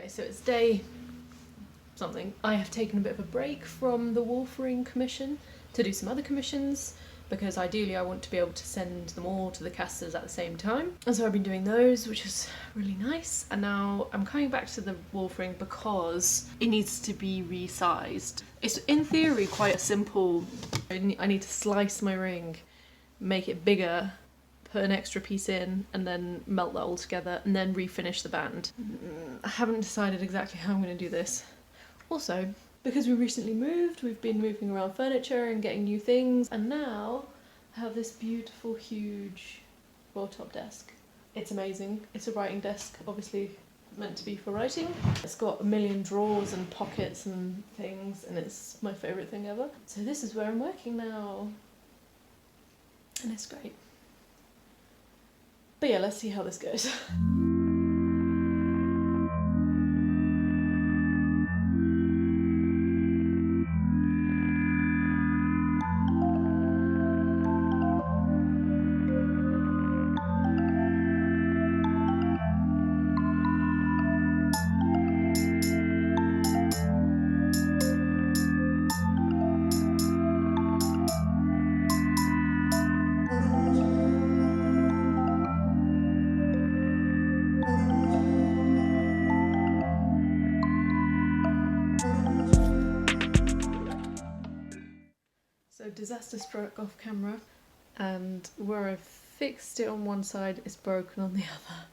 Okay, so it's day something. I have taken a bit of a break from the Wolfering commission to do some other commissions, because ideally I want to be able to send them all to the casters at the same time. And so I've been doing those, which is really nice. And now I'm coming back to the Wolfering because it needs to be resized. It's in theory quite a simple, I need to slice my ring, make it bigger, put an extra piece in, and then melt that all together, and then refinish the band. I haven't decided exactly how I'm going to do this. Also, because we recently moved, we've been moving around furniture and getting new things, and now I have this beautiful, huge roll top desk. It's amazing. It's a writing desk, obviously meant to be for writing. It's got a million drawers and pockets and things, and it's my favourite thing ever. So this is where I'm working now, and it's great. But yeah, let's see how this goes. So disaster struck off camera, and where I've fixed it on one side, it's broken on the other.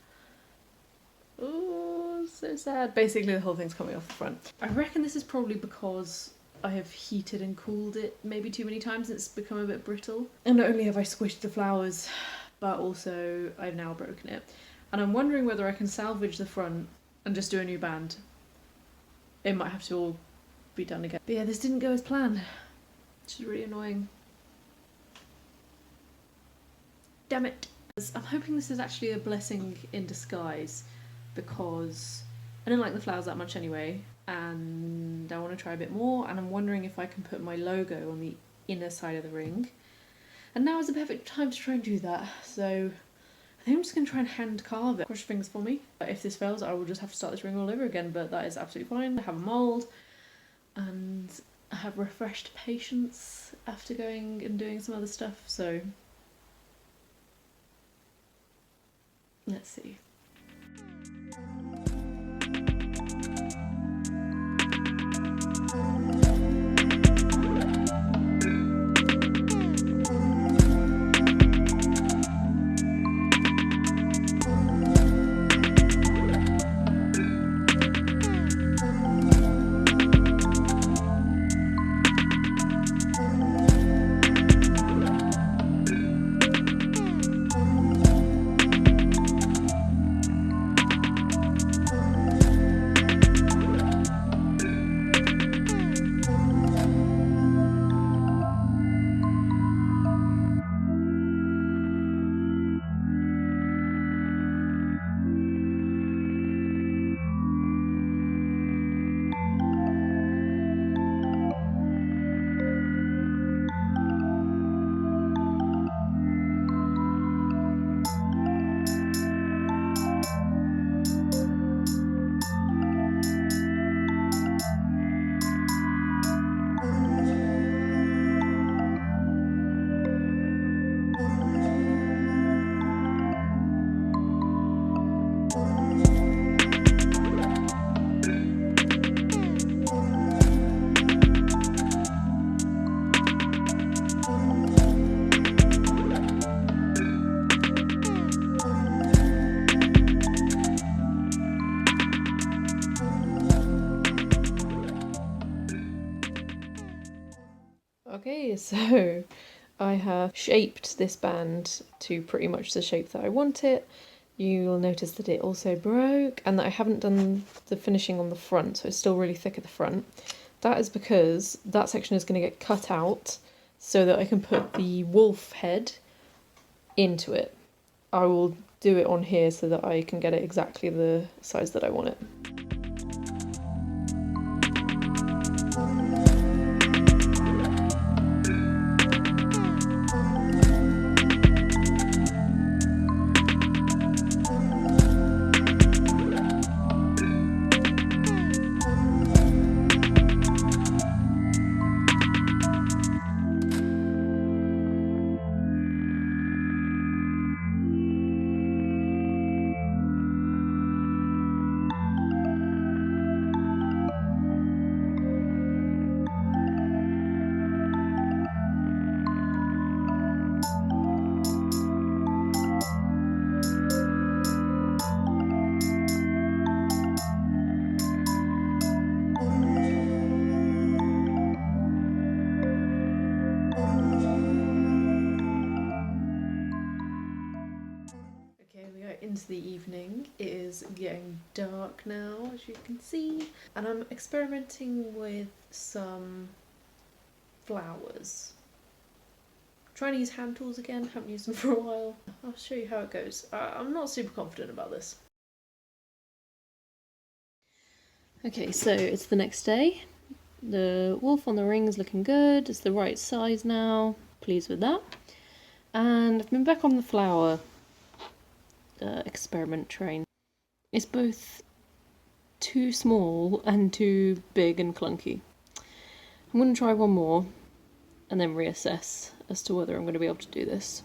Oh, so sad. Basically the whole thing's coming off the front. I reckon this is probably because I have heated and cooled it maybe too many times and it's become a bit brittle. And not only have I squished the flowers, but also I've now broken it. And I'm wondering whether I can salvage the front and just do a new band. It might have to all be done again. But yeah, this didn't go as planned, which is really annoying. Damn it. I'm hoping this is actually a blessing in disguise, because I don't like the flowers that much anyway, and I want to try a bit more, and I'm wondering if I can put my logo on the inner side of the ring. And now is the perfect time to try and do that, so I think I'm just going to try and hand carve it. Cross your fingers for me. If this fails, I will just have to start this ring all over again, but that is absolutely fine. I have a mould, and I have refreshed patience after going and doing some other stuff, so let's see. Okay, so I have shaped this band to pretty much the shape that I want it. You'll notice that it also broke and that I haven't done the finishing on the front, so it's still really thick at the front. That is because that section is going to get cut out so that I can put the wolf head into it. I will do it on here so that I can get it exactly the size that I want it. into the evening. It is getting dark now, as you can see, and I'm experimenting with some flowers. Trying to use hand tools again, haven't used them for a while. I'll show you how it goes. I'm not super confident about this. Okay, so it's the next day. The wolf on the ring is looking good. It's the right size now. Pleased with that. And I've been back on the flower experiment train. It's both too small and too big and clunky. I'm going to try one more and then reassess as to whether I'm going to be able to do this.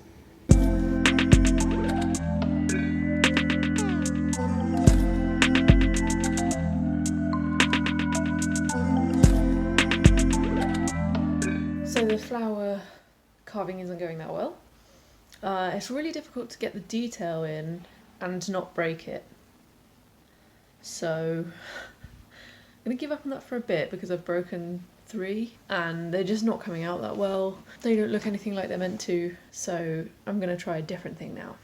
So the flower carving isn't going that well. It's really difficult to get the detail in and to not break it. So I'm going to give up on that for a bit because I've broken 3 and they're just not coming out that well. They don't look anything like they're meant to, so I'm going to try a different thing now.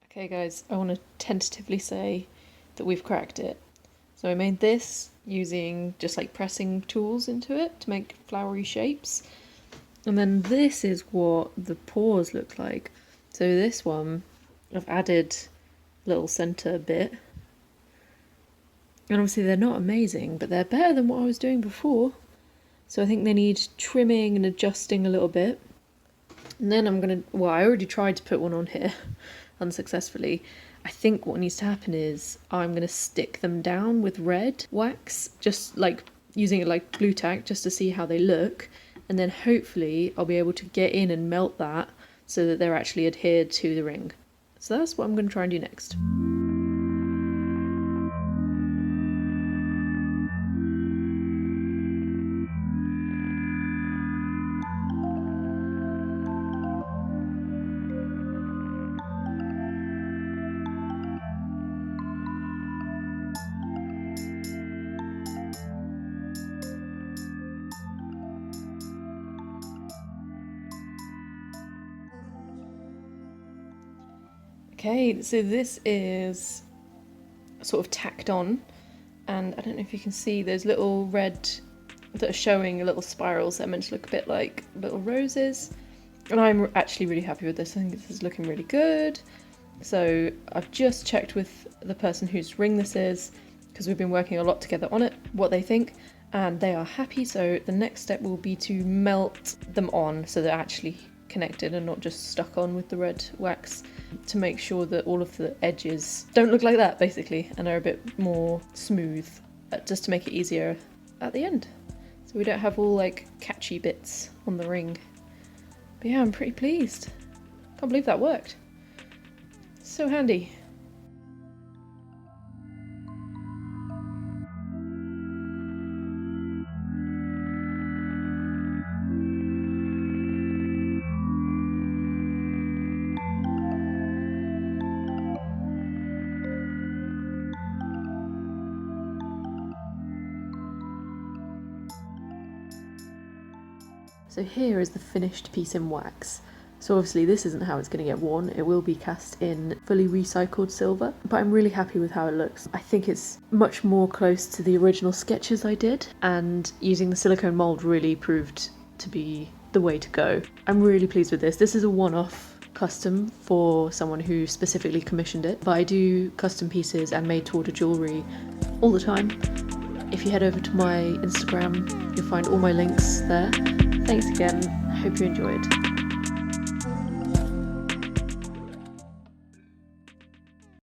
Okay guys, I want to tentatively say that we've cracked it. So I made this using just like pressing tools into it to make flowery shapes. And then this is what the paws look like. So this one, I've added a little centre bit. And obviously they're not amazing, but they're better than what I was doing before. So I think they need trimming and adjusting a little bit. And then I'm going to, well, I already tried to put one on here unsuccessfully. I think what needs to happen is I'm going to stick them down with red wax, just like using it like glue tack just to see how they look. And then hopefully I'll be able to get in and melt that so that they're actually adhered to the ring. So that's what I'm going to try and do next. Okay, so this is sort of tacked on, and I don't know if you can see those little red that are showing little spirals that are meant to look a bit like little roses. And I'm actually really happy with this. I think this is looking really good. So I've just checked with the person whose ring this is, because we've been working a lot together on it, what they think, and they are happy. So the next step will be to melt them on so they're actually connected and not just stuck on with the red wax, to make sure that all of the edges don't look like that basically and are a bit more smooth, just to make it easier at the end so we don't have all like catchy bits on the ring. But yeah, I'm pretty pleased. Can't believe that worked. So handy. So here is the finished piece in wax. So obviously this isn't how it's going to get worn, it will be cast in fully recycled silver, but I'm really happy with how it looks. I think it's much more close to the original sketches I did, and using the silicone mould really proved to be the way to go. I'm really pleased with this. This is a one-off custom for someone who specifically commissioned it, but I do custom pieces and made-to-order jewellery all the time. If you head over to my Instagram, you'll find all my links there. Thanks again, hope you enjoyed.